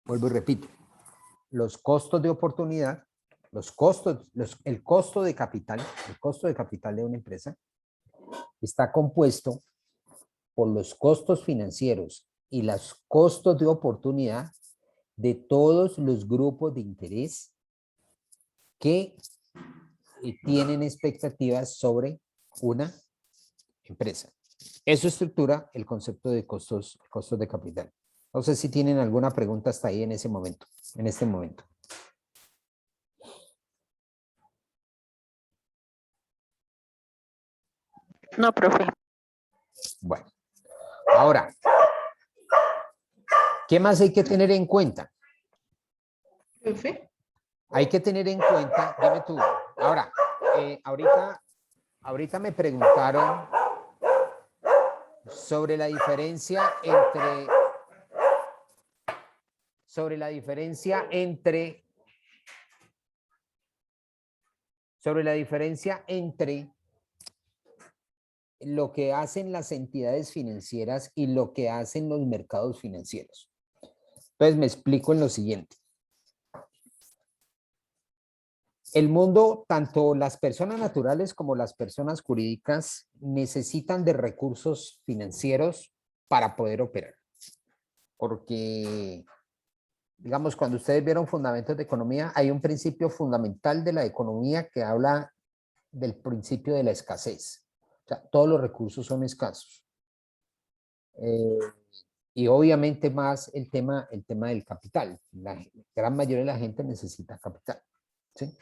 Vuelvo y repito, los costos de oportunidad, el costo de capital de una empresa está compuesto por los costos financieros y los costos de oportunidad de todos los grupos de interés que tienen expectativas sobre una empresa. Eso estructura el concepto de costos de capital. No sé si tienen alguna pregunta hasta ahí en ese momento, en este momento. No, profe. Bueno, ahora, ¿qué más hay que tener en cuenta? Profe. Hay que tener en cuenta, dime tú, ahora, ahorita me preguntaron sobre la diferencia entre lo que hacen las entidades financieras y lo que hacen los mercados financieros. Entonces me explico en lo siguiente. El mundo, tanto las personas naturales como las personas jurídicas, necesitan de recursos financieros para poder operar. Porque, digamos, cuando ustedes vieron Fundamentos de Economía, hay un principio fundamental de la economía que habla del principio de la escasez. O sea, todos los recursos son escasos. Y obviamente más el tema del capital. La gran mayoría de la gente necesita capital. ¿Sí?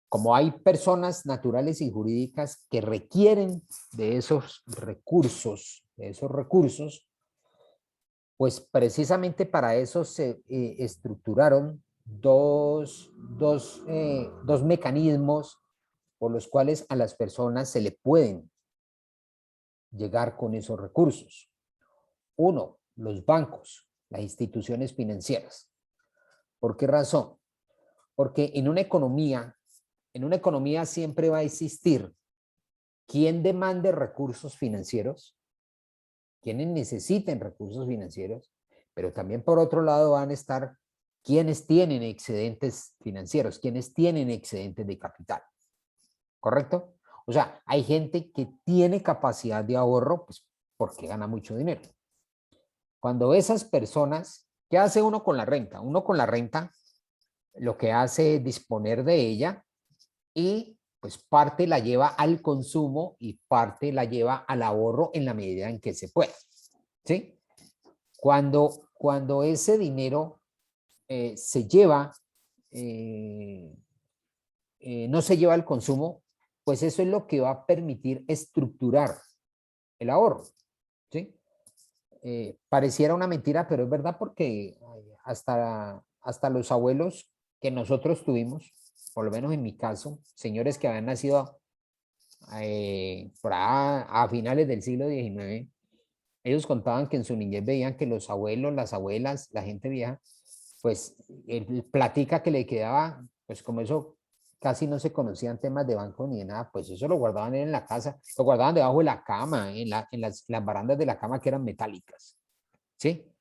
Como hay personas naturales y jurídicas que requieren de esos recursos, pues precisamente para eso se estructuraron dos mecanismos por los cuales a las personas se le pueden llegar con esos recursos. Uno, los bancos, las instituciones financieras. ¿Por qué razón? Porque en una economía siempre va a existir quien demande recursos financieros, quienes necesiten recursos financieros, pero también por otro lado van a estar quienes tienen excedentes financieros, quienes tienen excedentes de capital. ¿Correcto? O sea, hay gente que tiene capacidad de ahorro, pues porque gana mucho dinero. Cuando esas personas, ¿qué hace uno con la renta? Uno con la renta lo que hace es disponer de ella y pues parte la lleva al consumo y parte la lleva al ahorro en la medida en que se pueda. ¿Sí? Cuando ese dinero se lleva, no se lleva al consumo, pues eso es lo que va a permitir estructurar el ahorro. ¿Sí? Pareciera una mentira, pero es verdad porque hasta los abuelos que nosotros tuvimos, por lo menos en mi caso, señores que habían nacido a finales del siglo XIX, ellos contaban que en su niñez veían que los abuelos, las abuelas, la gente vieja, pues el platica que le quedaba, pues como eso casi no se conocían temas de banco ni de nada, pues eso lo guardaban en la casa, lo guardaban debajo de la cama, en las barandas de la cama que eran metálicas, ¿sí?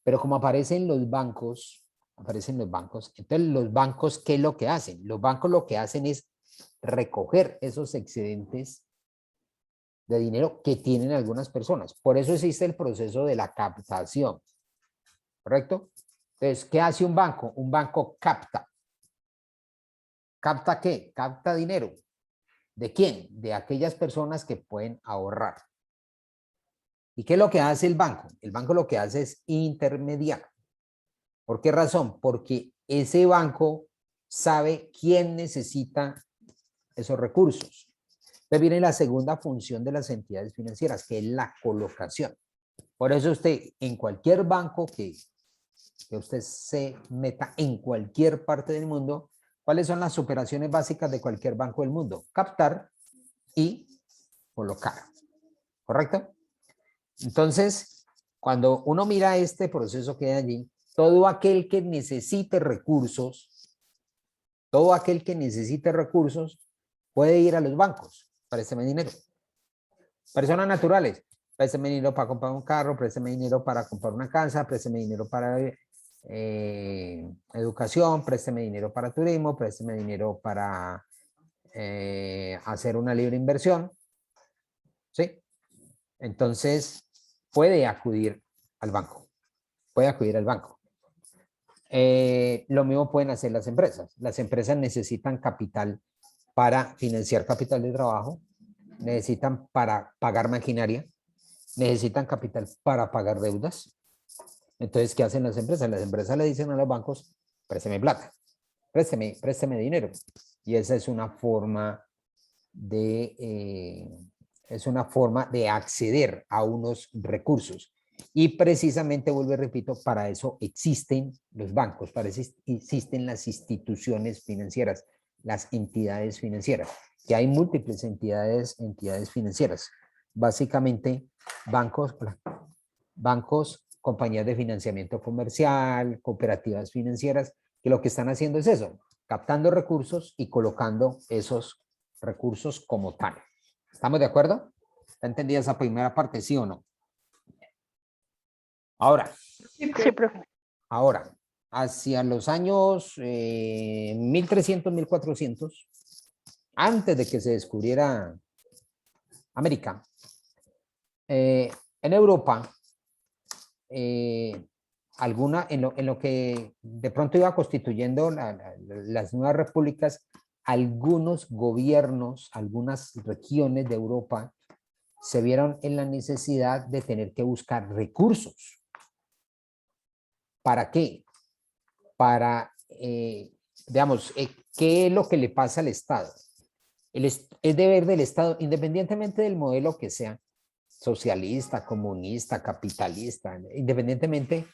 Pero como aparecen los bancos, entonces los bancos, ¿qué es lo que hacen? Los bancos lo que hacen es recoger esos excedentes de dinero que tienen algunas personas. Por eso existe el proceso de la captación, ¿correcto? Entonces, ¿qué hace un banco? Un banco capta. ¿Capta qué? Capta dinero. ¿De quién? De aquellas personas que pueden ahorrar. ¿Y qué es lo que hace el banco? El banco lo que hace es intermediar. ¿Por qué razón? Porque ese banco sabe quién necesita esos recursos. Entonces viene la segunda función de las entidades financieras, que es la colocación. Por eso usted, en cualquier banco que usted se meta en cualquier parte del mundo, ¿cuáles son las operaciones básicas de cualquier banco del mundo? Captar y colocar. ¿Correcto? Entonces, cuando uno mira este proceso que hay allí, todo aquel que necesite recursos, puede ir a los bancos para prestarme dinero. Personas naturales, présteme dinero para comprar un carro, présteme dinero para comprar una casa, présteme dinero para educación, présteme dinero para turismo, présteme dinero para hacer una libre inversión, ¿sí? Entonces, puede acudir al banco, puede acudir al banco. Lo mismo pueden hacer las empresas. Las empresas necesitan capital para financiar capital de trabajo, necesitan para pagar maquinaria, necesitan capital para pagar deudas. Entonces, ¿qué hacen las empresas? Las empresas le dicen a los bancos, présteme plata, présteme dinero. Y esa es una forma de acceder a unos recursos. Y precisamente, vuelvo y repito, para eso existen los bancos, para eso existen las instituciones financieras, las entidades financieras, que hay múltiples entidades financieras. Básicamente, bancos, compañías de financiamiento comercial, cooperativas financieras, que lo que están haciendo es eso, captando recursos y colocando esos recursos como tal. ¿Estamos de acuerdo? ¿Está entendida esa primera parte, sí o no? Ahora, Sí, Sí, profe. ahora, hacia los años 1300, 1400, antes de que se descubriera América, en Europa, en lo que de pronto iba constituyendo las nuevas repúblicas, algunos gobiernos, algunas regiones de Europa se vieron en la necesidad de tener que buscar recursos. ¿Para qué? Para, digamos, ¿qué es lo que le pasa al Estado? Es deber del Estado, independientemente del modelo que sea, socialista, comunista, capitalista, independientemente,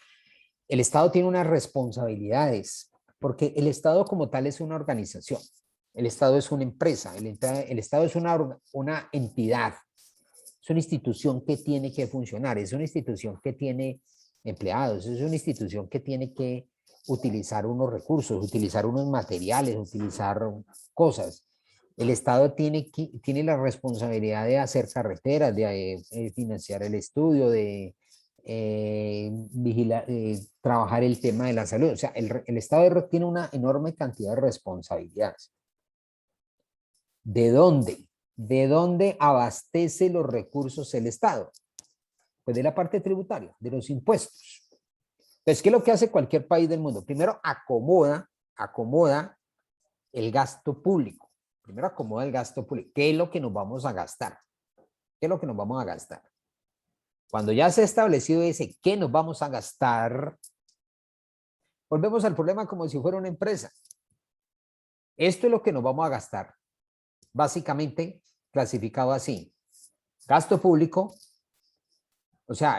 el Estado tiene unas responsabilidades, porque el Estado como tal es una organización, el Estado es una empresa, el Estado es una entidad, es una institución que tiene que funcionar, es una institución que tiene empleados, es una institución que tiene que utilizar unos recursos, utilizar unos materiales, utilizar cosas. El Estado tiene la responsabilidad de hacer carreteras, de financiar el estudio, de vigilar, trabajar el tema de la salud. O sea, el Estado tiene una enorme cantidad de responsabilidades. ¿De dónde? ¿De dónde abastece los recursos el Estado? Pues de la parte tributaria, de los impuestos. Entonces, ¿qué es lo que hace cualquier país del mundo? Primero acomoda el gasto público. Primero acomoda el gasto público. ¿Qué es lo que nos vamos a gastar? ¿Qué es lo que nos vamos a gastar? Cuando ya se ha establecido ese qué nos vamos a gastar, volvemos al problema como si fuera una empresa. Esto es lo que nos vamos a gastar. Básicamente clasificado así. Gasto público, o sea,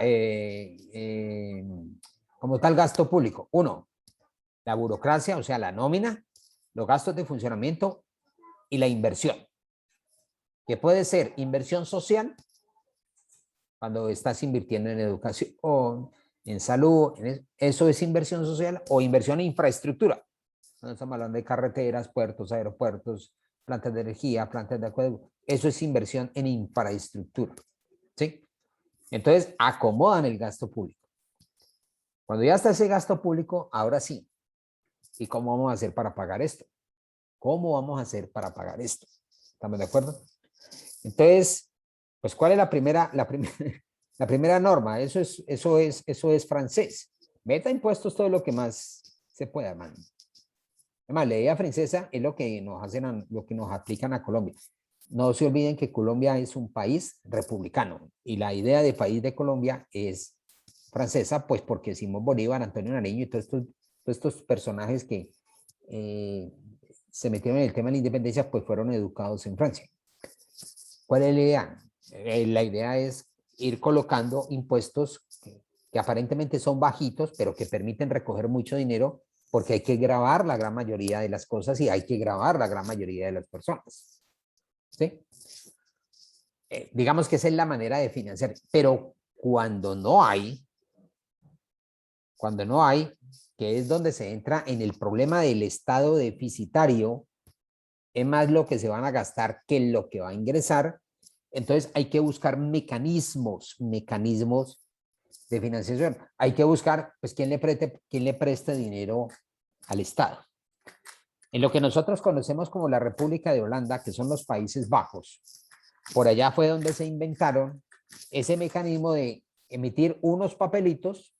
como tal gasto público. Uno, la burocracia, o sea, la nómina, los gastos de funcionamiento y la inversión. Que puede ser inversión social, cuando estás invirtiendo en educación, en salud, eso es inversión social, o inversión en infraestructura. Cuando estamos hablando de carreteras, puertos, aeropuertos, plantas de energía, plantas de acueducto. Eso es inversión en infraestructura. ¿Sí? Entonces, acomodan el gasto público. Cuando ya está ese gasto público, ahora sí. ¿Y cómo vamos a hacer para pagar esto? ¿Cómo vamos a hacer para pagar esto? ¿Estamos de acuerdo? Entonces, pues, ¿cuál es la primera norma? Eso es francés. Meta impuestos todo lo que más se pueda, man. Además, la idea francesa es lo que nos aplican a Colombia. No se olviden que Colombia es un país republicano y la idea de país de Colombia es francesa, pues porque Simón Bolívar, Antonio Nariño y todos estos personajes que se metieron en el tema de la independencia, pues fueron educados en Francia. ¿Cuál es la idea? La idea es ir colocando impuestos que aparentemente son bajitos, pero que permiten recoger mucho dinero, porque hay que gravar la gran mayoría de las cosas y hay que gravar la gran mayoría de las personas. ¿Sí? Digamos que esa es la manera de financiar, pero cuando no hay, que es donde se entra en el problema del estado deficitario, es más lo que se van a gastar que lo que va a ingresar, Entonces hay que buscar mecanismos de financiación. Hay que buscar, pues, quién le preste dinero al Estado. En lo que nosotros conocemos como la República de Holanda, que son los Países Bajos, por allá fue donde se inventaron ese mecanismo de emitir unos papelitos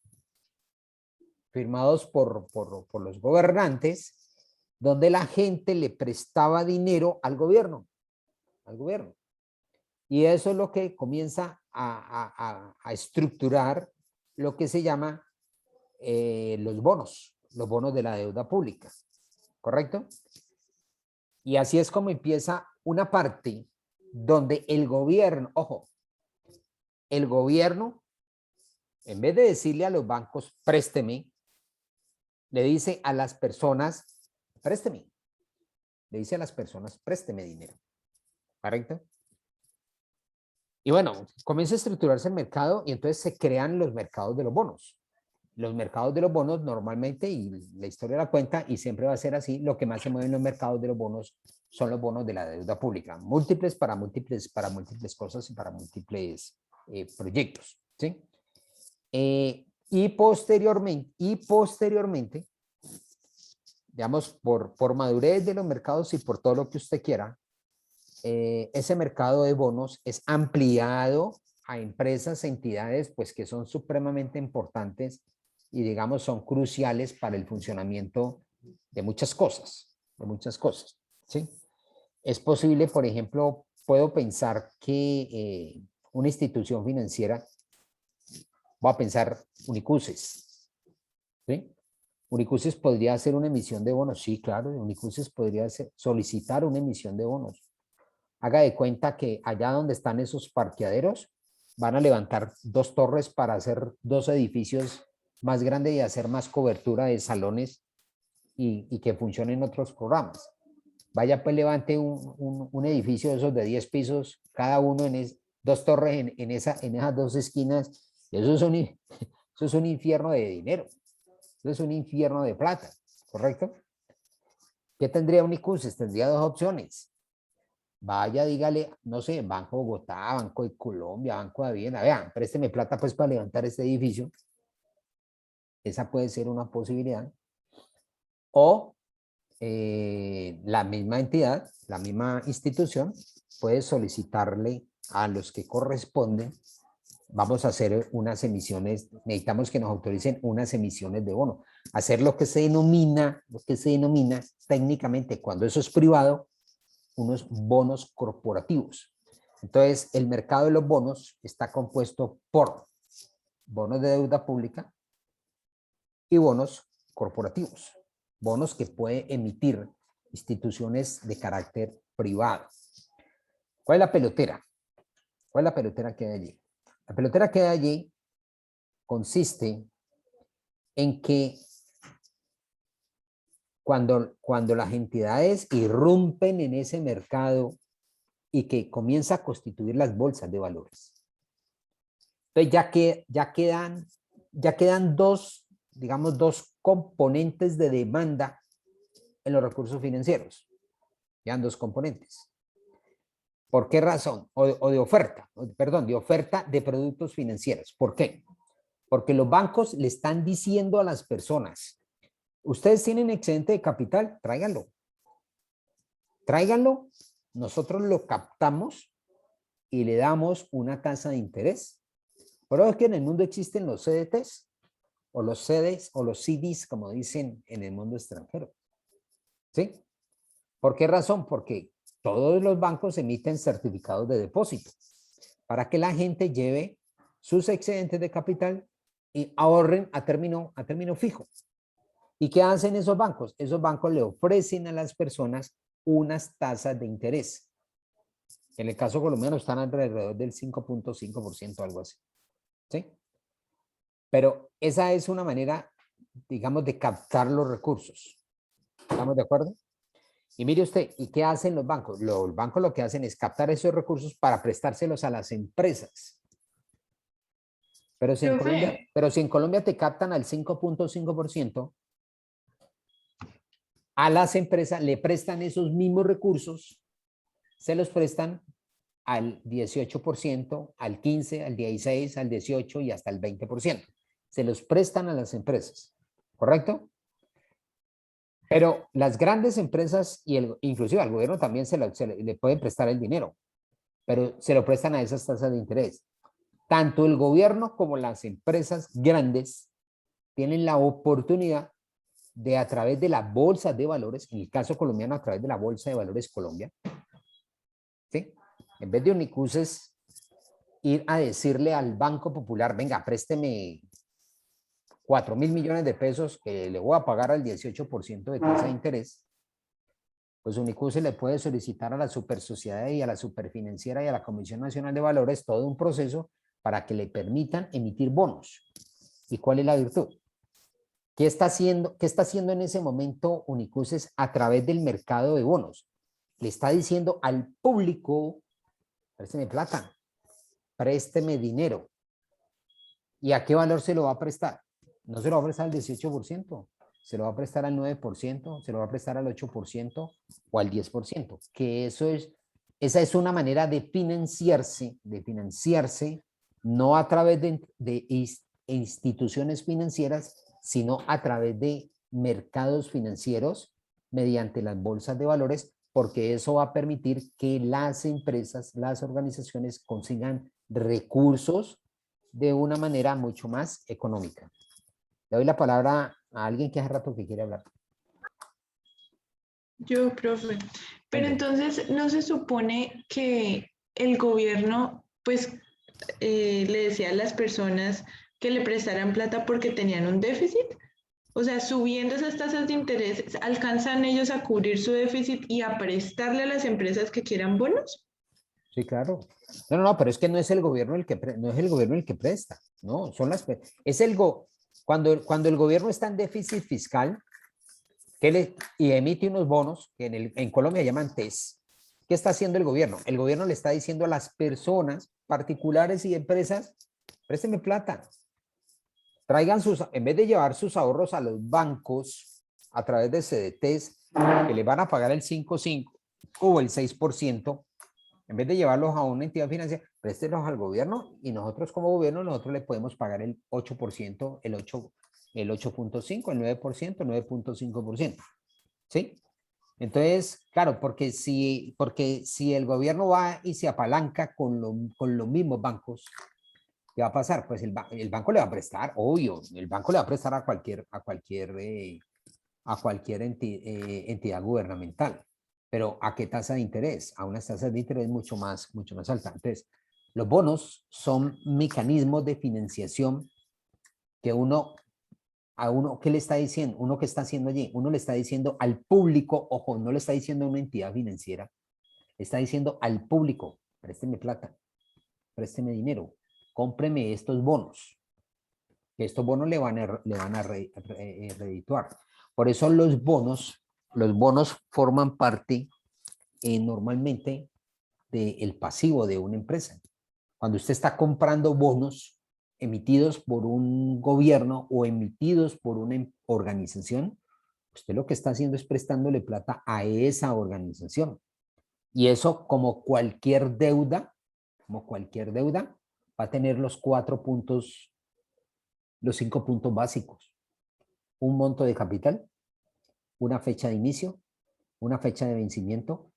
firmados por los gobernantes, donde la gente le prestaba dinero al gobierno. Y eso es lo que comienza a estructurar lo que se llama los bonos de la deuda pública, ¿correcto? Y así es como empieza una parte donde el gobierno, ojo, el gobierno, en vez de decirle a los bancos, présteme, le dice a las personas, présteme. Le dice a las personas, présteme dinero, ¿correcto? Y bueno, comienza a estructurarse el mercado y entonces se crean los mercados de los bonos. Los mercados de los bonos normalmente, y la historia la cuenta, y siempre va a ser así, lo que más se mueve en los mercados de los bonos son los bonos de la deuda pública, múltiples para múltiples cosas y para múltiples proyectos, ¿sí? Y posteriormente, digamos, por madurez de los mercados y por todo lo que usted quiera, ese mercado de bonos es ampliado a empresas, entidades, pues, que son supremamente importantes y, digamos, son cruciales para el funcionamiento de muchas cosas, ¿sí? Es posible, por ejemplo, puedo pensar que una institución financiera, voy a pensar Unicuses, ¿sí? Unicuses podría hacer una emisión de bonos, sí, claro, Unicuses podría solicitar una emisión de bonos. Haga de cuenta que allá donde están esos parqueaderos, van a levantar 2 torres para hacer 2 edificios más grandes y hacer más cobertura de salones y que funcionen otros programas. Vaya, pues levante un edificio de esos de 10 pisos, cada uno 2 torres en esas 2 esquinas. Eso es un infierno de dinero. Eso es un infierno de plata, ¿correcto? ¿Qué tendría Unicuses? Tendría 2 opciones. Vaya, dígale, no sé, Banco Bogotá, Banco de Colombia, Banco de Vivienda, vean, présteme plata pues para levantar este edificio. Esa puede ser una posibilidad. O la misma entidad, la misma institución, puede solicitarle a los que corresponden, vamos a hacer unas emisiones, necesitamos que nos autoricen unas emisiones de bono. Hacer lo que se denomina técnicamente, cuando eso es privado, unos bonos corporativos. Entonces, el mercado de los bonos está compuesto por bonos de deuda pública y bonos corporativos, bonos que puede emitir instituciones de carácter privado. ¿Cuál es la pelotera? ¿Cuál es la pelotera que hay allí? La pelotera que hay allí consiste en que cuando las entidades irrumpen en ese mercado y que comienza a constituir las bolsas de valores. Entonces ya quedan 2, digamos, 2 componentes de demanda en los recursos financieros. Quedan 2 componentes. ¿Por qué razón? O de oferta, perdón, de oferta de productos financieros. ¿Por qué? Porque los bancos le están diciendo a las personas, ustedes tienen excedente de capital, tráiganlo. Tráiganlo, nosotros lo captamos y le damos una tasa de interés. Por eso es que en el mundo existen los CDTs, o los CDs, o los CDs, como dicen en el mundo extranjero. ¿Sí? ¿Por qué razón? Porque todos los bancos emiten certificados de depósito para que la gente lleve sus excedentes de capital y ahorren a término fijo. ¿Y qué hacen esos bancos? Esos bancos le ofrecen a las personas unas tasas de interés. En el caso colombiano están alrededor del 5.5%, algo así. ¿Sí? Pero esa es una manera, digamos, de captar los recursos. ¿Estamos de acuerdo? Y mire usted, ¿y qué hacen los bancos? Los bancos lo que hacen es captar esos recursos para prestárselos a las empresas. Pero si en Colombia te captan al 5.5%, a las empresas le prestan esos mismos recursos, se los prestan al 18%, al 15%, al 16%, al 18% y hasta el 20%. Se los prestan a las empresas, ¿correcto? Pero las grandes empresas y inclusive al gobierno también le pueden prestar el dinero, pero se lo prestan a esas tasas de interés. Tanto el gobierno como las empresas grandes tienen la oportunidad de, a través de la bolsa de valores, en el caso colombiano a través de la Bolsa de Valores Colombia, ¿sí? En vez de Unicuses ir a decirle al Banco Popular, venga, présteme 4.000 millones de pesos que le voy a pagar al 18% de tasa de interés, pues Unicuses le puede solicitar a la Supersociedad y a la Superfinanciera y a la Comisión Nacional de Valores todo un proceso para que le permitan emitir bonos. ¿Y cuál es la virtud? ¿Qué está haciendo en ese momento Unicuses a través del mercado de bonos? Le está diciendo al público, présteme plata, présteme dinero. ¿Y a qué valor se lo va a prestar? No se lo va a prestar al 18%, se lo va a prestar al 9%, se lo va a prestar al 8% o al 10%. Que esa es una manera de financiarse, no a través de instituciones financieras, sino a través de mercados financieros mediante las bolsas de valores, porque eso va a permitir que las empresas, las organizaciones consigan recursos de una manera mucho más económica. Le doy la palabra a alguien que hace rato que quiere hablar. Yo, profe. Pero entonces, ¿no se supone que el gobierno, pues, le decía a las personas que le prestaran plata porque tenían un déficit? O sea, subiendo esas tasas de interés, ¿alcanzan ellos a cubrir su déficit y a prestarle a las empresas que quieran bonos? Sí, claro. No, pero es que no es el gobierno no es el gobierno el que presta, no, es cuando el gobierno está en déficit fiscal y emite unos bonos que en Colombia llaman TES. ¿Qué está haciendo el gobierno? El gobierno le está diciendo a las personas particulares y empresas, présteme plata, en vez de llevar sus ahorros a los bancos a través de CDTs que le van a pagar el 5,5 o el 6%, en vez de llevarlos a una entidad financiera, préstelos al gobierno y nosotros como gobierno, nosotros le podemos pagar el 8%, el 8,5, el 9%, el 9,5%. ¿Sí? Entonces, claro, porque si el gobierno va y se apalanca con los mismos bancos, ¿qué va a pasar? Pues el banco le va a prestar, obvio, el banco le va a prestar a cualquier entidad gubernamental. Pero ¿a qué tasa de interés? A unas tasas de interés mucho más altas. Entonces, los bonos son mecanismos de financiación que ¿qué le está diciendo? Uno que está haciendo allí, uno le está diciendo al público, ojo, no le está diciendo a una entidad financiera, le está diciendo al público, présteme plata, présteme dinero, cómpreme estos bonos, que estos bonos le van a redituar. Por eso los bonos forman parte normalmente del pasivo de una empresa. Cuando usted está comprando bonos emitidos por un gobierno o emitidos por una organización, usted lo que está haciendo es prestándole plata a esa organización. Y eso, como cualquier deuda, va a tener los 5 puntos básicos. Un monto de capital, una fecha de inicio, una fecha de vencimiento,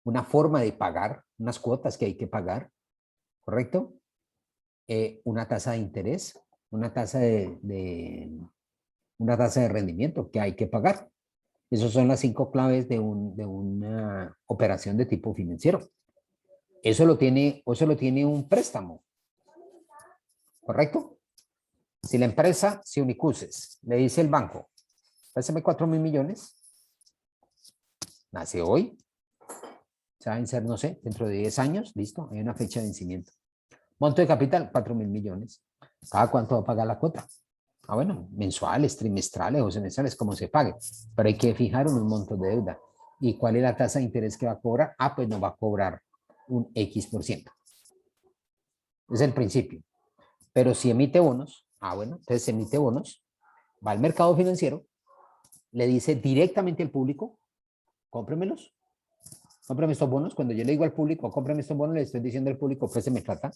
una forma de pagar, unas cuotas que hay que pagar, ¿correcto? Una tasa de interés, una tasa de rendimiento que hay que pagar. Esas son las 5 claves de una operación de tipo financiero. Eso lo tiene un préstamo, ¿correcto? Si la empresa, si Unicuses, le dice el banco, préstame 4.000 millones, nace hoy, saben ser, no sé, dentro de 10 años, listo, hay una fecha de vencimiento. Monto de capital, 4.000 millones. ¿Cada cuánto va a pagar la cuota? Bueno, mensuales, trimestrales o semestrales, como se pague. Pero hay que fijar unos montos de deuda. ¿Y cuál es la tasa de interés que va a cobrar? Pues no va a cobrar un X%. Es el principio. Pero si emite bonos, bueno, entonces emite bonos, va al mercado financiero, le dice directamente al público, cómpremelos, cómprame estos bonos. Cuando yo le digo al público, cómprame estos bonos, le estoy diciendo al público, ofréceme plata.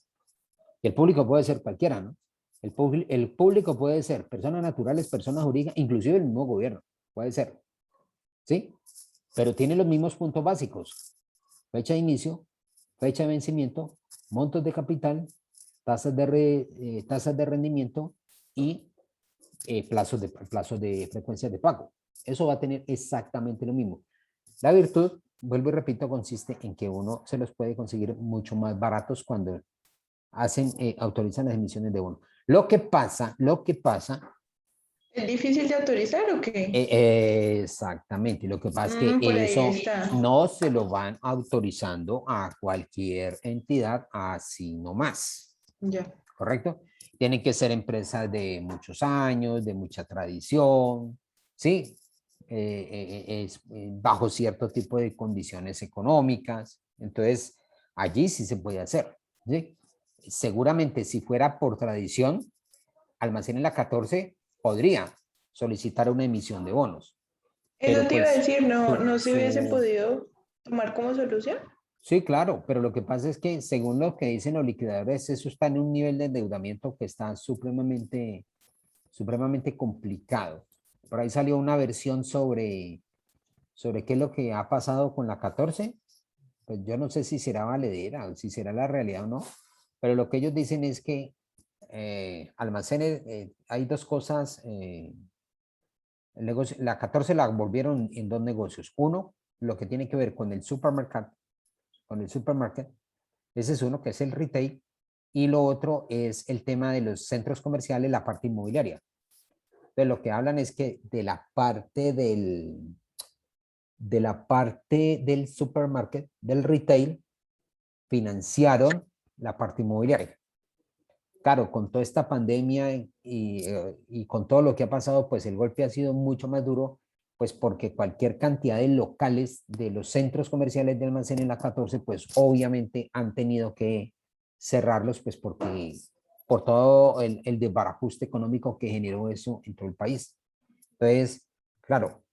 Y el público puede ser cualquiera, ¿no? El público puede ser personas naturales, personas jurídicas, inclusive el mismo gobierno, puede ser, ¿sí? Pero tiene los mismos puntos básicos: fecha de inicio, fecha de vencimiento, montos de capital, tasas de rendimiento y plazos de frecuencias de pago. Eso va a tener exactamente lo mismo. La virtud, vuelvo y repito, consiste en que uno se los puede conseguir mucho más baratos cuando autorizan las emisiones de bono. Lo que pasa, ¿Es difícil de autorizar o qué? exactamente, lo que pasa es que Por ahí eso está. no se lo van autorizando a cualquier entidad así nomás, Ya. ¿correcto? Tienen que ser empresas de muchos años, de mucha tradición, ¿sí? Bajo cierto tipo de condiciones económicas. Entonces, allí sí se puede hacer, ¿sí? Seguramente si fuera por tradición, Almacén La 14 podría solicitar una emisión de bonos, Eso pero te iba a pues decir, no se hubiese su podido tomar como solución. sí, claro, pero lo que pasa es que según lo que dicen los liquidadores, eso está en un nivel de endeudamiento que está supremamente complicado. Por ahí salió una versión sobre qué es lo que ha pasado con la 14. Pues yo no sé si será valedera o si será la realidad o no, pero lo que ellos dicen es que almacenes, hay dos cosas. La 14 la volvieron en dos negocios. Uno, lo que tiene que ver con el supermarket, ese es uno que es el retail, y lo otro es el tema de los centros comerciales, la parte inmobiliaria. Entonces, lo que hablan es que de la parte del supermarket, del retail, financiaron la parte inmobiliaria. Claro, con toda esta pandemia y con todo lo que ha pasado, pues el golpe ha sido mucho más duro, pues porque cualquier cantidad de locales de los centros comerciales de almacén en la 14, pues obviamente han tenido que cerrarlos, pues porque por todo el desbarajuste económico que generó eso en todo el país. Entonces, claro,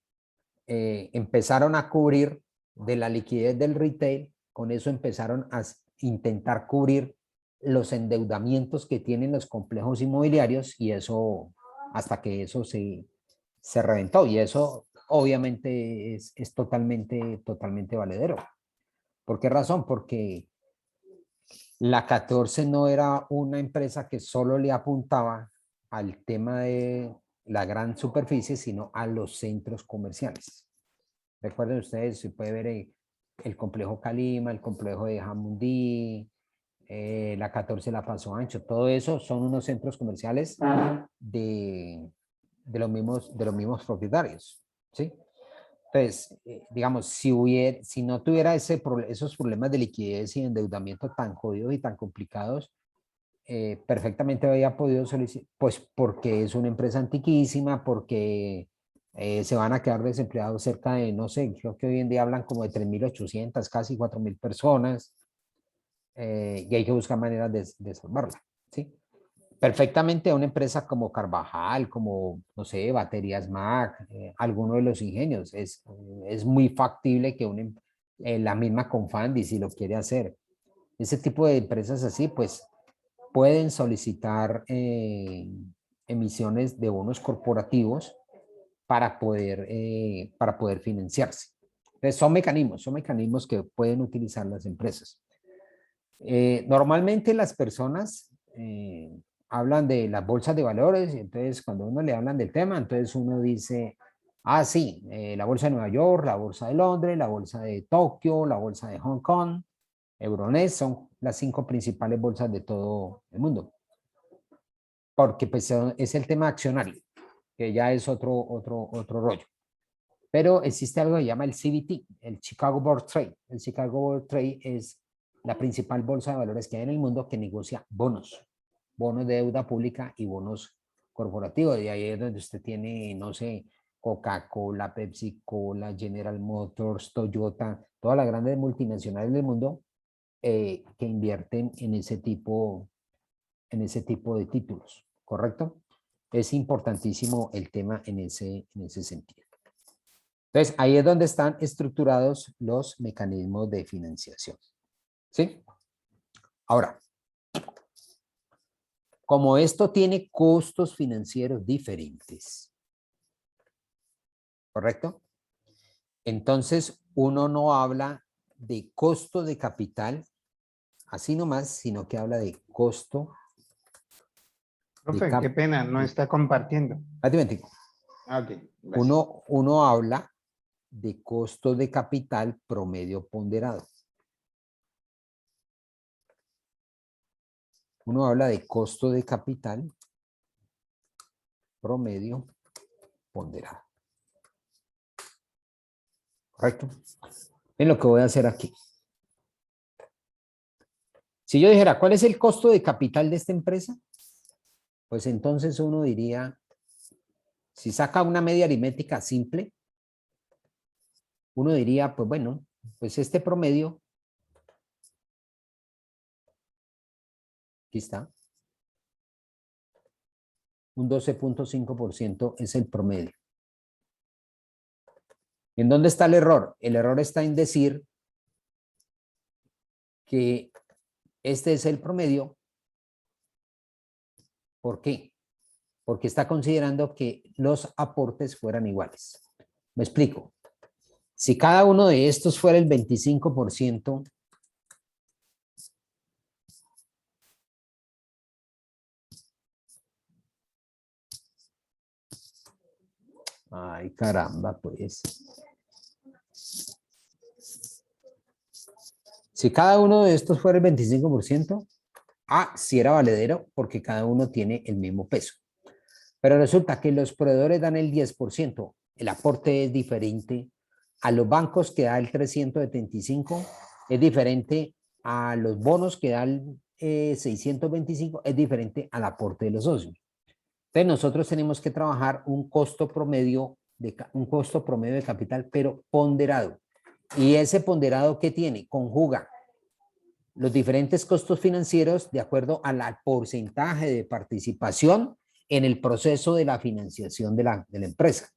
empezaron a cubrir de la liquidez del retail, con eso empezaron a intentar cubrir los endeudamientos que tienen los complejos inmobiliarios y eso, hasta que eso se reventó y eso obviamente es totalmente valedero. ¿Por qué razón? Porque la 14 no era una empresa que solo le apuntaba al tema de la gran superficie, sino a los centros comerciales. Recuerden ustedes, se puede ver el complejo Calima, el complejo de Jamundí, la 14 La Paso Ancho, todo eso son unos centros comerciales de los mismos propietarios, ¿sí? Entonces, digamos, si no tuviera esos problemas de liquidez y endeudamiento tan jodidos y tan complicados, perfectamente había podido solicitar, pues porque es una empresa antiquísima, porque se van a quedar desempleados cerca de, no sé, creo que hoy en día hablan como de 3.800, casi 4.000 personas, y hay que buscar maneras de salvarla, ¿sí? Perfectamente a una empresa como Carvajal, como, no sé, Baterías Mac, alguno de los ingenios, es muy factible que la misma Confandi, si lo quiere hacer, ese tipo de empresas así, pues pueden solicitar emisiones de bonos corporativos para poder financiarse. Entonces, son mecanismos que pueden utilizar las empresas. Normalmente las personas hablan de las bolsas de valores, y entonces cuando uno le hablan del tema, entonces uno dice, ah, sí, la bolsa de Nueva York, la bolsa de Londres, la bolsa de Tokio, la bolsa de Hong Kong, Euronext, son las 5 principales bolsas de todo el mundo, porque pues es el tema accionario, que ya es otro rollo. Pero existe algo que se llama el CBT, el Chicago Board Trade. El Chicago Board Trade es la principal bolsa de valores que hay en el mundo que negocia bonos de deuda pública y bonos corporativos. Y ahí es donde usted tiene, no sé, Coca-Cola, Pepsi-Cola, General Motors, Toyota, todas las grandes multinacionales del mundo que invierten en ese tipo de títulos, ¿correcto? Es importantísimo el tema en ese sentido. Entonces, ahí es donde están estructurados los mecanismos de financiación. ¿Sí? Ahora, como esto tiene costos financieros diferentes, ¿correcto? Entonces, uno no habla de costo de capital, así nomás, sino que habla de costo de Profe, qué pena, no está compartiendo. Ok, gracias. Uno habla de costo de capital promedio ponderado. Uno habla de costo de capital promedio ponderado. ¿Correcto? Es lo que voy a hacer aquí. Si yo dijera, ¿cuál es el costo de capital de esta empresa? Pues entonces uno diría, si saca una media aritmética simple, uno diría, pues bueno, pues este promedio, aquí está, un 12.5% es el promedio. ¿En dónde está el error? El error está en decir que este es el promedio. ¿Por qué? Porque está considerando que los aportes fueran iguales. Me explico. Si cada uno de estos fuera el 25%, ay, caramba, pues. Si cada uno de estos fuera el 25%, sí era valedero porque cada uno tiene el mismo peso. Pero resulta que los proveedores dan el 10%. El aporte es diferente a los bancos que da el 375, es diferente a los bonos que da el 625, es diferente al aporte de los socios. Entonces nosotros tenemos que trabajar un costo promedio de capital, pero ponderado. Y ese ponderado, ¿qué tiene? Conjuga los diferentes costos financieros de acuerdo al porcentaje de participación en el proceso de la financiación de la empresa.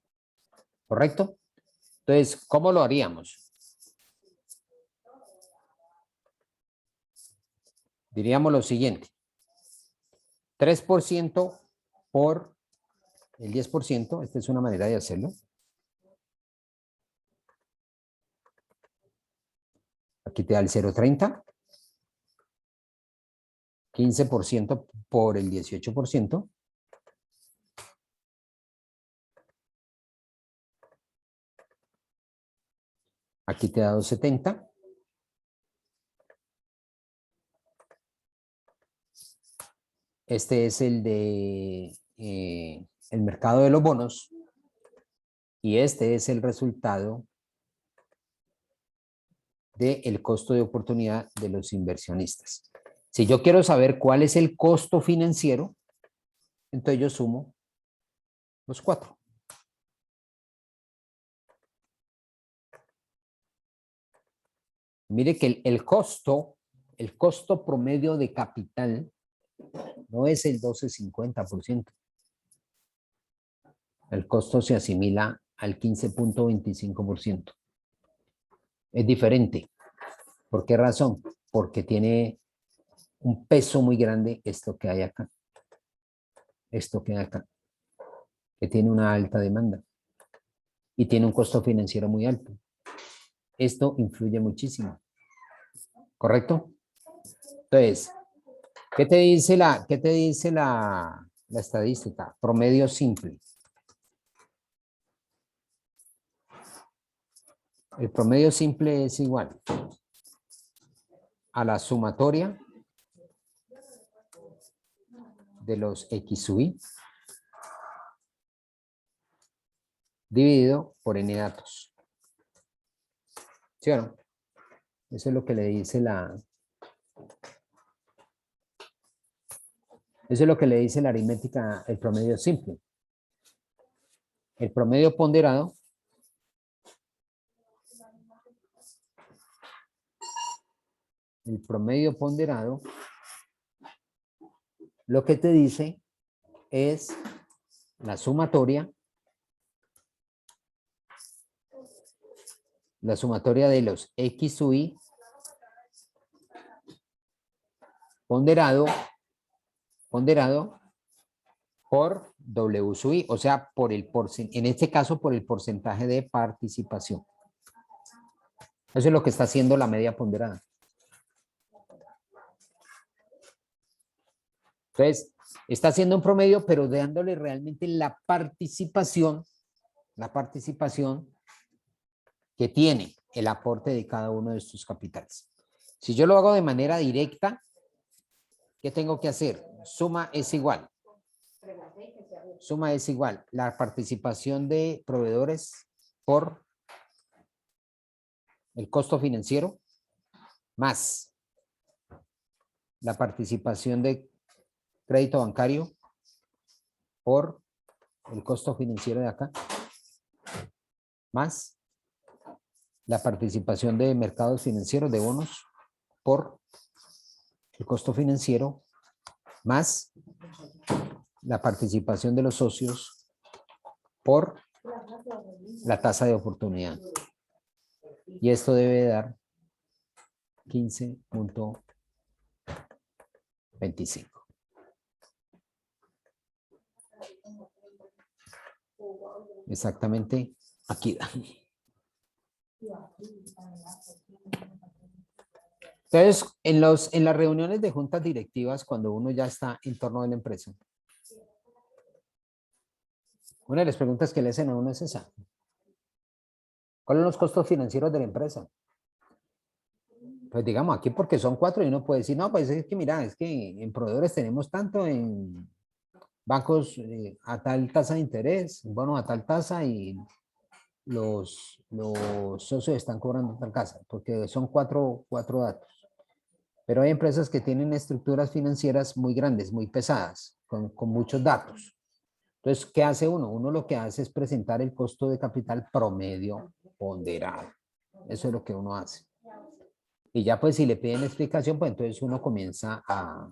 ¿Correcto? Entonces, ¿cómo lo haríamos? Diríamos lo siguiente. 3% por el 10%, esta es una manera de hacerlo. Aquí te da el 0,30. 15% por el 18%. Aquí te da 2,70. Este es el de el mercado de los bonos. Y este es el resultado del costo de oportunidad de los inversionistas. Si yo quiero saber cuál es el costo financiero, entonces yo sumo los 4. Mire que el costo promedio de capital no es el 12,50%. El costo se asimila al 15.25%. Es diferente. ¿Por qué razón? Porque tiene un peso muy grande esto que hay acá. Esto que hay acá. Que tiene una alta demanda. Y tiene un costo financiero muy alto. Esto influye muchísimo. ¿Correcto? Entonces, ¿qué te dice la estadística? Promedio simple. El promedio simple es igual a la sumatoria de los X sub I dividido por N datos. ¿Sí o no? Eso es lo que le dice eso es lo que le dice la aritmética, el promedio simple. El promedio ponderado lo que te dice es la sumatoria la sumatoria de los X sub I ponderado por W sub I, o sea, en este caso por el porcentaje de participación. Eso es lo que está haciendo la media ponderada. Entonces, está haciendo un promedio, pero dándole realmente la participación que tiene el aporte de cada uno de estos capitales. Si yo lo hago de manera directa, ¿qué tengo que hacer? Suma es igual. Suma es igual. La participación de proveedores por el costo financiero más la participación de crédito bancario por el costo financiero de acá más la participación de mercados financieros de bonos por el costo financiero más la participación de los socios por la tasa de oportunidad. Y esto debe dar 15.25. Exactamente aquí da. Entonces, en las reuniones de juntas directivas, cuando uno ya está en torno de la empresa, una de las preguntas que le hacen a uno es esa. ¿Cuáles son los costos financieros de la empresa? Pues digamos, aquí porque son 4 y uno puede decir, no, pues es que mira, es que en proveedores tenemos tanto, en bancos a tal tasa de interés, bueno, a tal tasa y los socios están cobrando tal tasa, porque son cuatro datos. Pero hay empresas que tienen estructuras financieras muy grandes, muy pesadas, con muchos datos. Entonces, ¿qué hace uno? Uno lo que hace es presentar el costo de capital promedio ponderado. Eso es lo que uno hace. Y ya pues si le piden explicación, pues entonces uno comienza a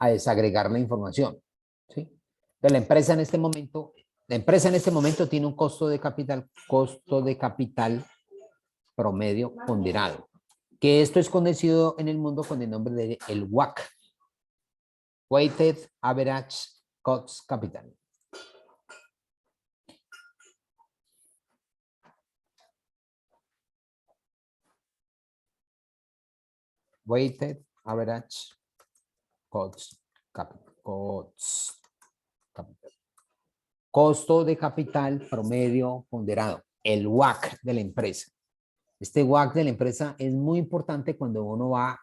desagregar la información. ¿Sí? Entonces la empresa en este momento tiene un costo de capital promedio ponderado, que esto es conocido en el mundo con el nombre de el WACC, Weighted Average Cost Capital. Weighted Average Cost Capital. Costo de capital promedio ponderado, el WACC de la empresa. Este WACC de la empresa es muy importante cuando uno va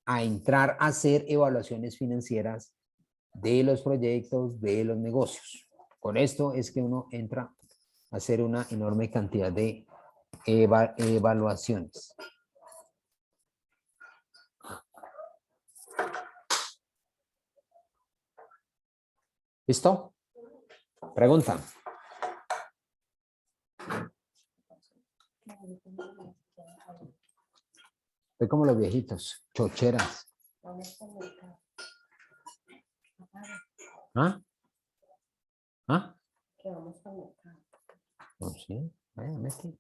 a entrar a hacer evaluaciones financieras de los proyectos, de los negocios. Con esto es que uno entra a hacer una enorme cantidad de evaluaciones. ¿Listo? Pregunta. Estoy como los viejitos, chocheras. ¿Ah? ¿Ah? No sé, váyame aquí.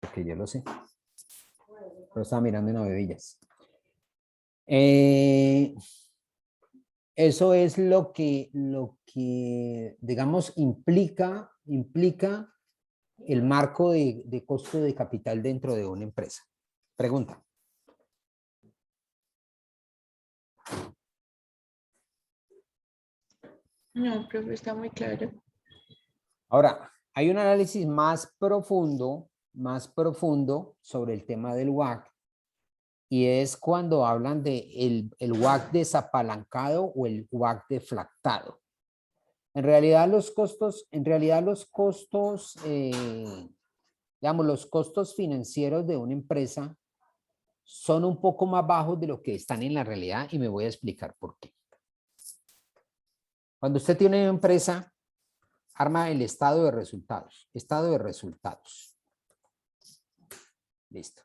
Porque yo lo sé. Pero estaba mirando en bebillas. Eso es lo que digamos, implica el marco de costo de capital dentro de una empresa. Pregunta. No, profe, está muy claro. Ahora, hay un análisis más profundo más profundo sobre el tema del WACC, y es cuando hablan de el WACC desapalancado o el WACC deflactado. En realidad los costos, digamos, los costos financieros de una empresa son un poco más bajos de lo que están en la realidad, y me voy a explicar por qué. Cuando usted tiene una empresa, arma el estado de resultados. Estado de resultados. Listo.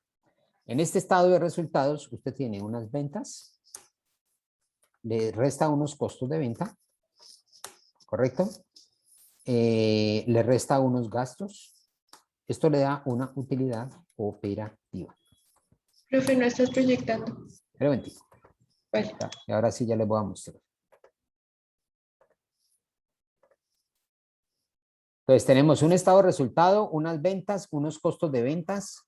En este estado de resultados, usted tiene unas ventas, le resta unos costos de venta, ¿correcto? Le resta unos gastos. Esto le da una utilidad operativa. Profe, no estás proyectando. Pero mentira. Vale. Y ahora sí ya les voy a mostrar. Entonces tenemos un estado de resultado, unas ventas, unos costos de ventas,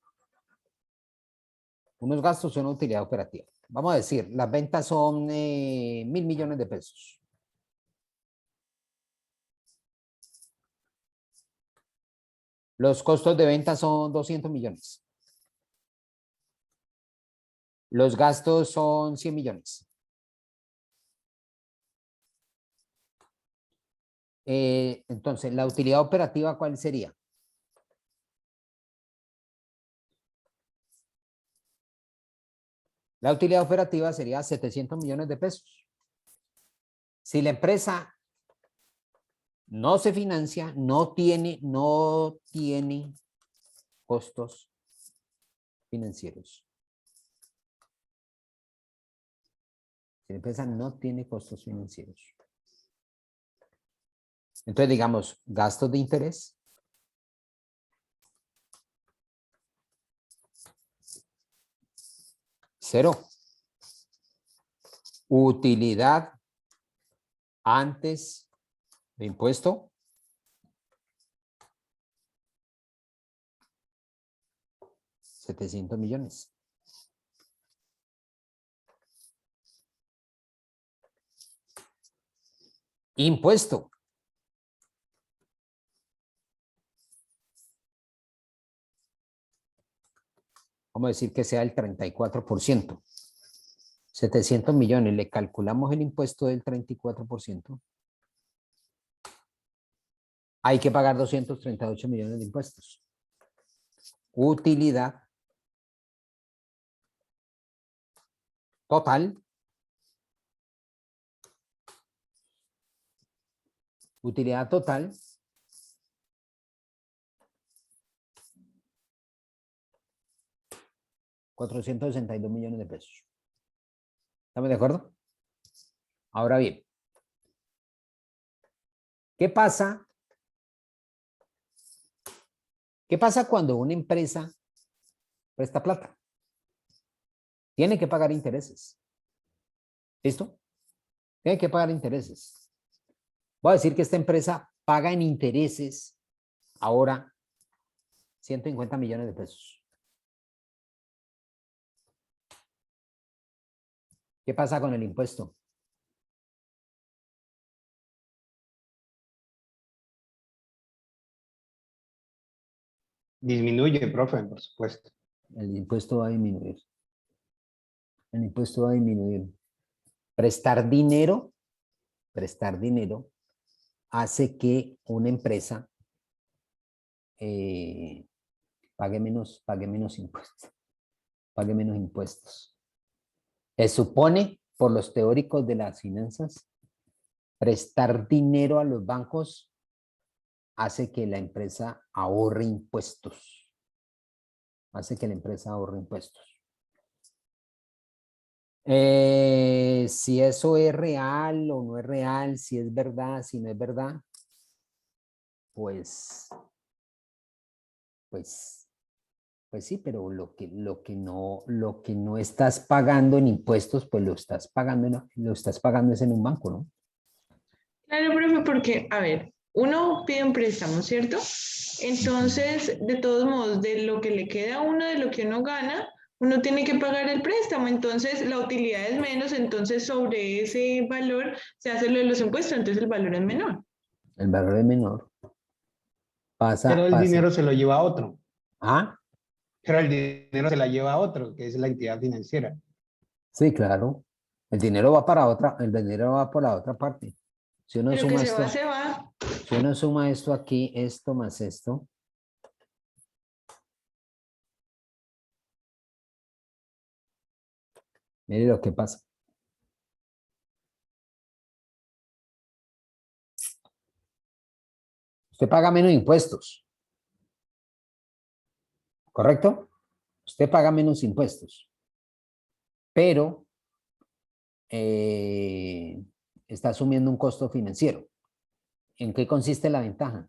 unos gastos y una utilidad operativa. Vamos a decir, las ventas son 1.000 millones de pesos. Los costos de venta son 200 millones. Los gastos son 100 millones. Entonces, la utilidad operativa, ¿cuál sería? La utilidad operativa sería 700 millones de pesos. Si la empresa no se financia, no tiene costos financieros. Si la empresa no tiene costos financieros. Entonces, digamos, gastos de interés. Cero. Utilidad antes de impuesto. $700 millones. Impuesto. Vamos a decir que sea el 34%. 700 millones, le calculamos el impuesto del 34%. Hay que pagar 238 millones de impuestos. Utilidad total. Utilidad total. $462 millones de pesos. ¿Estamos de acuerdo? Ahora bien, ¿qué pasa? ¿Qué pasa cuando una empresa presta plata? Tiene que pagar intereses. ¿Listo? Tiene que pagar intereses. Voy a decir que esta empresa paga en intereses ahora 150 millones de pesos. ¿Qué pasa con el impuesto? Disminuye, profe, por supuesto. El impuesto va a disminuir. El impuesto va a disminuir. Prestar dinero hace que una empresa pague menos impuestos. Pague menos impuestos. Se supone, por los teóricos de las finanzas, prestar dinero a los bancos hace que la empresa ahorre impuestos. Hace que la empresa ahorre impuestos. Si eso es real o no es real, si es verdad, si no es verdad, pues sí, pero lo que no estás pagando en impuestos, pues lo estás pagando es en un banco, ¿no? Claro, profe, porque, a ver, uno pide un préstamo, ¿cierto? Entonces, de todos modos, de lo que le queda a uno, de lo que uno gana, uno tiene que pagar el préstamo. Entonces, la utilidad es menos, entonces sobre ese valor se hace lo de los impuestos, entonces el valor es menor. El valor es menor. Pero el dinero se lo lleva a otro. ¿Ah? Pero el dinero se la lleva a otro, que es la entidad financiera. Sí, claro. El dinero va para otra, el dinero va por la otra parte. Si uno Pero que suma esto, se va. si uno suma esto aquí, esto más esto, mire lo que pasa. Usted paga menos impuestos, ¿correcto? Usted paga menos impuestos, pero está asumiendo un costo financiero. ¿En qué consiste la ventaja?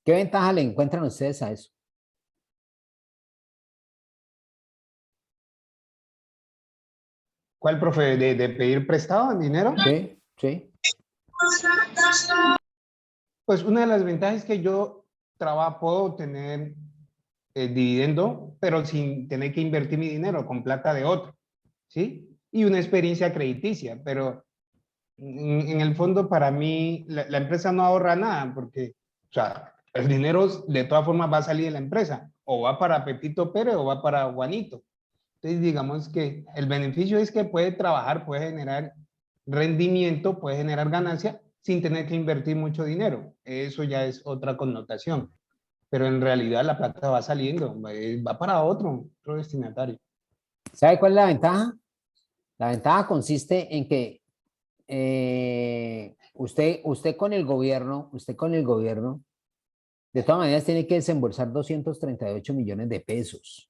¿Qué ventaja le encuentran ustedes a eso? ¿Cuál, profe? ¿De pedir prestado en dinero? Sí, sí. Pues una de las ventajas es que yo puedo tener dividendo, pero sin tener que invertir mi dinero con plata de otro, ¿sí? Y una experiencia crediticia, pero en el fondo para mí la empresa no ahorra nada porque, o sea, el dinero de todas formas va a salir de la empresa, o va para Pepito Pérez o va para Juanito. Entonces, digamos que el beneficio es que puede trabajar, puede generar rendimiento, puede generar ganancia sin tener que invertir mucho dinero. Eso ya es otra connotación. Pero en realidad la plata va saliendo, va para otro destinatario. ¿Sabe cuál es la ventaja? La ventaja consiste en que usted con el gobierno, de todas maneras tiene que desembolsar 238 millones de pesos.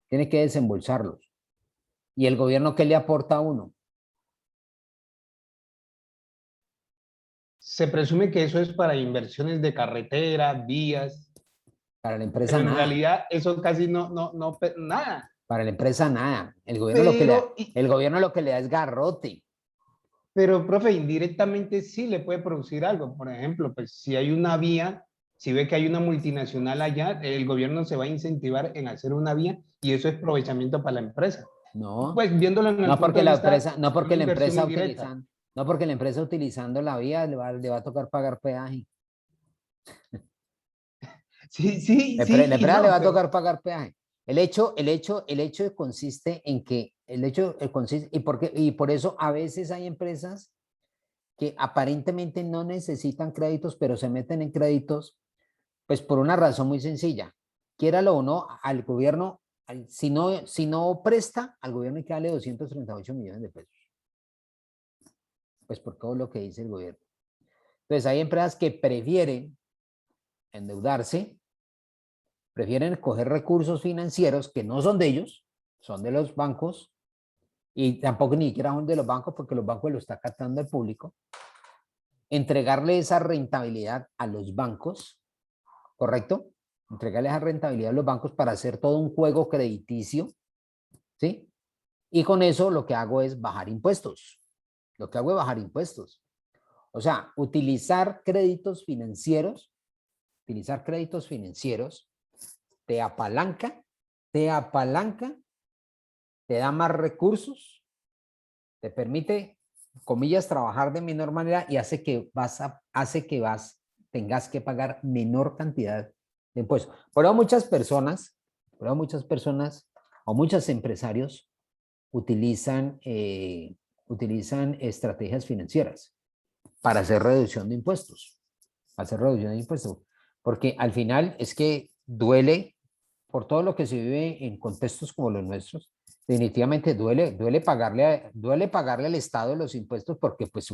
Tiene que desembolsarlos. ¿Y el gobierno qué le aporta a uno? Se presume que eso es para inversiones de carretera, vías, Para la empresa pero en nada. realidad eso casi no, nada. Para la empresa nada. Pero, El gobierno lo que le da es garrote. pero, profe, indirectamente sí le puede producir algo. Por ejemplo, pues si hay una vía, si ve que hay una multinacional allá, el gobierno se va a incentivar en hacer una vía y eso es aprovechamiento para la empresa. No, Pues viéndolo en el no punto porque de la vista, empresa, no una porque la inversión empresa indirecta. utilizando, no porque la empresa utilizando la vía le va a tocar pagar peaje. Sí, sí, La sí y empresa le va no, a pero tocar pagar peaje. El hecho consiste en que, consiste, y por eso a veces hay empresas que aparentemente no necesitan créditos, pero se meten en créditos, pues por una razón muy sencilla. Quiéralo o no, al gobierno, si no presta, al gobierno hay que darle 238 millones de pesos. Pues por todo lo que dice el gobierno. Entonces hay empresas que prefieren endeudarse, prefieren coger recursos financieros que no son de ellos, son de los bancos, y tampoco ni siquiera son de los bancos porque los bancos lo está captando el público, entregarle esa rentabilidad a los bancos, ¿correcto? Entregarle esa rentabilidad a los bancos para hacer todo un juego crediticio, ¿sí? Y con eso lo que hago es bajar impuestos. Lo que hago es bajar impuestos. O sea, utilizar créditos financieros te apalanca, te da más recursos, te permite, comillas, trabajar de menor manera y tengas que pagar menor cantidad de impuestos. Por eso muchas personas o muchos empresarios utilizan estrategias financieras para hacer reducción de impuestos, porque al final es que duele por todo lo que se vive en contextos como los nuestros. Definitivamente duele pagarle al Estado los impuestos porque pues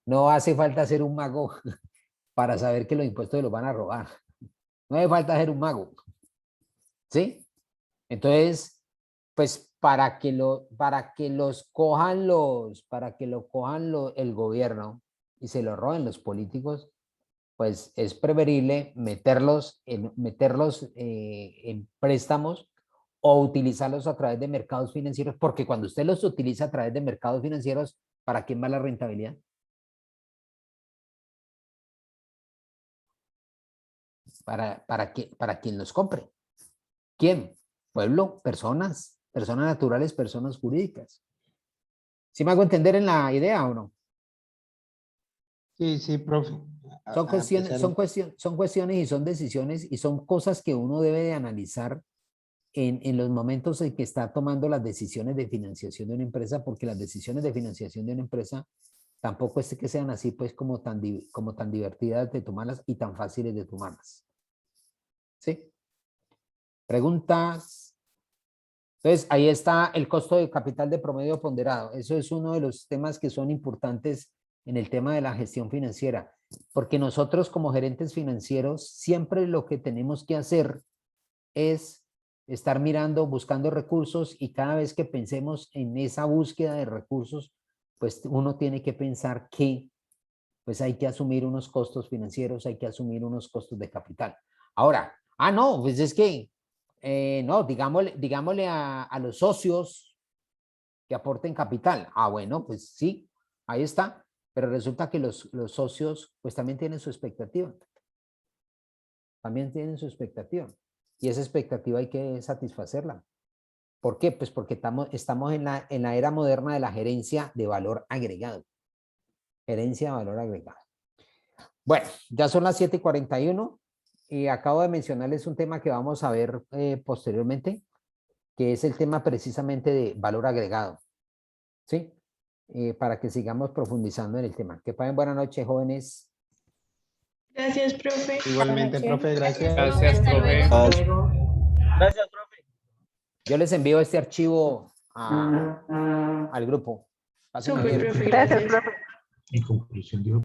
no hace falta ser un mago para saber que los impuestos se los van a robar. No hace falta ser un mago, ¿sí? Entonces, pues para que lo cojan el gobierno y se lo roben los políticos, pues es preferible meterlos en préstamos o utilizarlos a través de mercados financieros, porque cuando usted los utiliza a través de mercados financieros, ¿para quién va la rentabilidad? Para quien los compre. ¿Quién? Pueblo, personas naturales, personas jurídicas. ¿Sí me hago entender en la idea o no? Sí, sí, profe. Son cuestiones, Empezar- son cuestiones y son decisiones y son cosas que uno debe de analizar en los momentos en que está tomando las decisiones de financiación de una empresa, porque las decisiones de financiación de una empresa tampoco es que sean así, pues, como tan divertidas de tomarlas y tan fáciles de tomarlas. ¿Sí? Preguntas. Entonces, ahí está el costo de capital de promedio ponderado. Eso es uno de los temas que son importantes en el tema de la gestión financiera, porque nosotros como gerentes financieros siempre lo que tenemos que hacer es estar mirando, buscando recursos y cada vez que pensemos en esa búsqueda de recursos, pues uno tiene que pensar que pues hay que asumir unos costos financieros, hay que asumir unos costos de capital. Ahora, no, pues es que, no, digámosle a los socios que aporten capital. Bueno, pues sí, ahí está. Pero resulta que los socios pues también tienen su expectativa. También tienen su expectativa. Y esa expectativa hay que satisfacerla. ¿Por qué? Pues porque estamos en la era moderna de la gerencia de valor agregado. Gerencia de valor agregado. Bueno, ya son las 7:41 y acabo de mencionarles un tema que vamos a ver posteriormente, que es el tema precisamente de valor agregado. ¿Sí? Para que sigamos profundizando en el tema. Que pasen buenas noches, jóvenes. Gracias, profe. Igualmente, profe, gracias. Gracias, Hasta profe. luego. Hasta luego. Gracias, profe. Yo les envío este archivo al grupo. Pásenlo Súper, bien. profe, Gracias, gracias. profe. En conclusión, dijo